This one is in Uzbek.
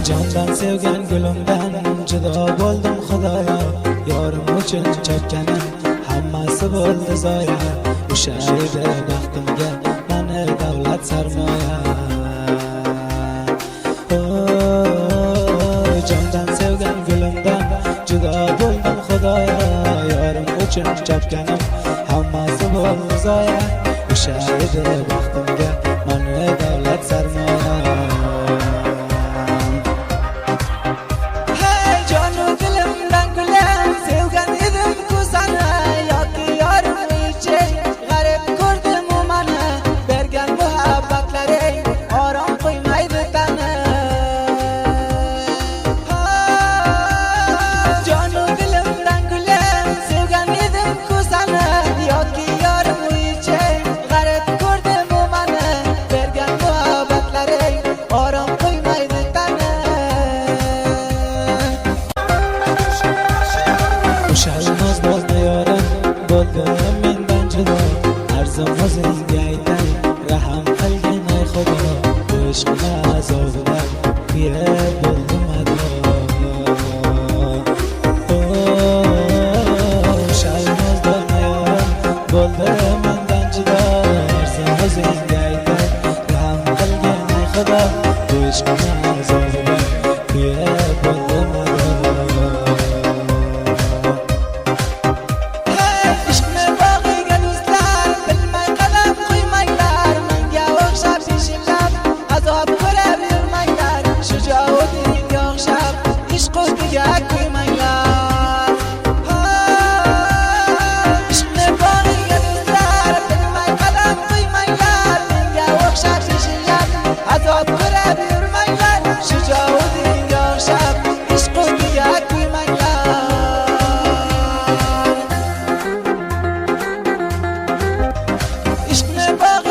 jondan sevgan gulimdan judo bo'ldim xudoyo. Yorim uchun chakkanim hammasi bo'ldi zoya. O'sha edi baxtimga mani davlat sarmoya. Jondan sevgan gulimdan judo bo'ldim xudoyo. Yorim uchun chakkanim hammasi bo'ldi zoya. O'sha edi baxtimga mani davlat sarmoya. Shalmoz bo'ldi yorim, bo'ldi mendan judo. Arzim o'zingga aytay, raham qilgin ey xudo. Ishqni azobidan kuyib bo'ldim ado. Shalmoz bo'ldi yorim, bo'ldi mendan judo. Arzim o'zingga aytay, raham qilgin ey xudo. Ishqni azobidan